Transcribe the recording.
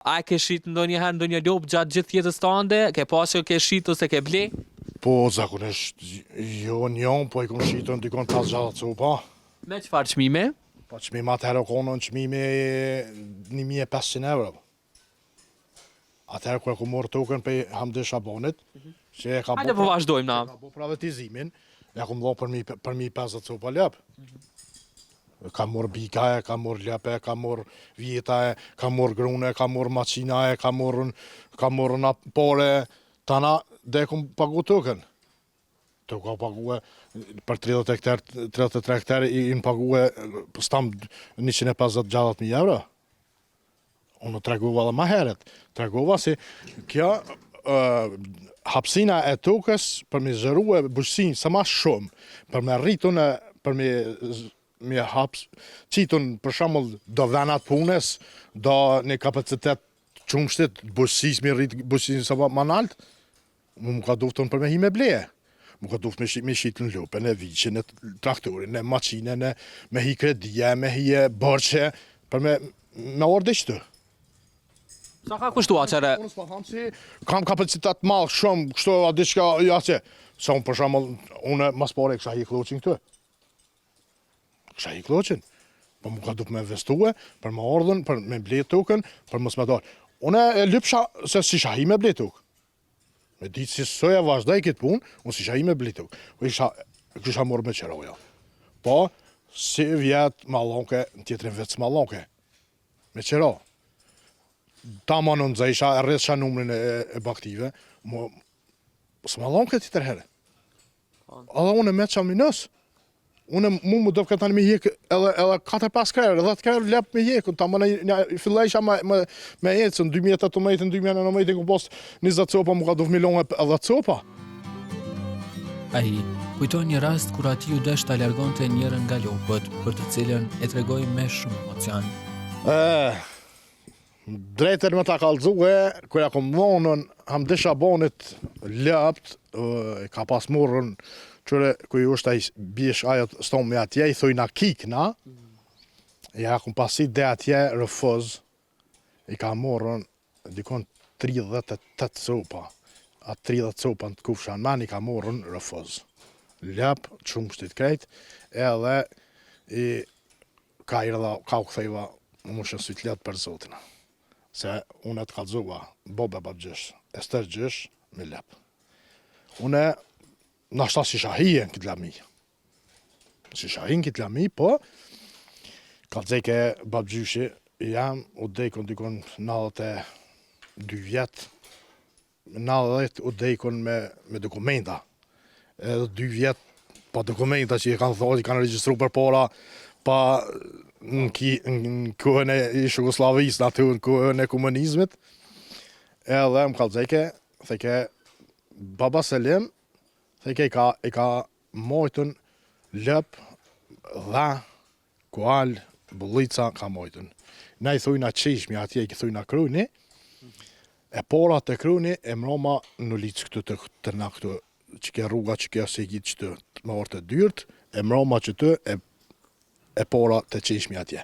A ke shit ndonjëherë ndonjë lopë gjatë gjithë jetës tënde? Ke pasur ke shit ose ke ble? Po, zakonisht, jo njën, po i kom shitën dikon 5-6 copa. Me çfarë çmime? Po çmimi atëherë konën çmimi 1500 euro. Atëherë kur e kom marrë tokën pe Hamdi Shabanit, që e ka Hajde po vazhdojmë na. ka bo privatizimin, ja kom dhënë për mi 50 copa lep. Ka morë bika, ka morë lepe, ka morë vjeta, ka morë grune, ka morë maqina, ka morë na pare, tana dhe kom pagu tokën. Të ka pagu për 30 hektar, 33 hektar i në pagu stam 150-60.000 euro. Unë tregova dhe ma heret. Tregova si kjo hapsina e tokës për me zhërue bujqësin sa ma shumë, për me rritun për me haps, qitun për shembull do venat punës, do një kapacitet qumshtit, bujqësis me rrit bujqësin sa ma nalt, më ka duftun për me hi me bleje. Më ka duft me shitën lupën, e viqin, e traktorin, e maqinën, me hi kredija, me hi borqe, për me ordi qëtë. Sa ka kushtu atëre? Unë s'pa thamë si kam kapacitet malë shumë, kështu a diçka jace. Sa unë për shembull, unë mas pare kësha hi kloqin këtu. Kësha hi kloqin. Po më ka duft me investue, për me ardhën, për me ble tokën, për mos me dalë. Unë e lypsha se si shahi me ble tokë. Me ditë si soja vazhdoj këtë punë, unë si shahi me ble tokë. Kësha morë me qeroja. Po, si vjetë malonke, në tjetërin vetë s'malonke. Me qero. Ta ma në nëzajsha, e rrësha numrin e baktive, s'malonke të tërherë. Edhe unë me qa minës. Unë më do këtë me jekë edhe 4-5 kërë, 10 kërë lep me jekë. Ta më në fillajsha me ecë, në 2018, në 2019, ku post 20 copa, më ka duf milionë edhe copa. Ai kujton një rast kur ati u desh ta largonte njërën nga lopët, për të cilën e tregoi me shumë emocion. Drejtër me ta kalzue, kërja kom vonën, Hamdi Shabanit lept, ka pas morën, qëre kuj është aj bish ajot stomi atje, i thujna kikna, ja kom pasi dhe atje rëfëz, i ka morën dikon 38 copa, a 30 copa në të kufshan man, i ka morën rëfëz. Lep, qumë shtit krejt, edhe i ka i rëdha, ka u kthejva, më shën syt letë për zotina. Se unë të kalzova, bobe bab gjësh, ester gjësh, me lep. Unë nashta si shahien këtë lami. Si shahien këtë lami, po, kalzeke bab gjyshi, jam u dejkon dikon 92 vjetë, 90 u dejkon me dokumenta. Edhe 2 vjetë pa dokumenta që i kanë thot, i kanë registru për para, pa në kohën e Jugoslavis, në kohën e komunizmit. Edhe më kalzeke, theke, baba Selim, theke i ka mojtën lëp, dha, kual, bullica ka mojtën. Na i thujna qishmi, atje i thujna kruni, e pora të kruni e mroma në licë këtu të na këtu, që ke rruga që ke asekit që të më orë të dyrt, e mroma që të e pora të qishmi atje.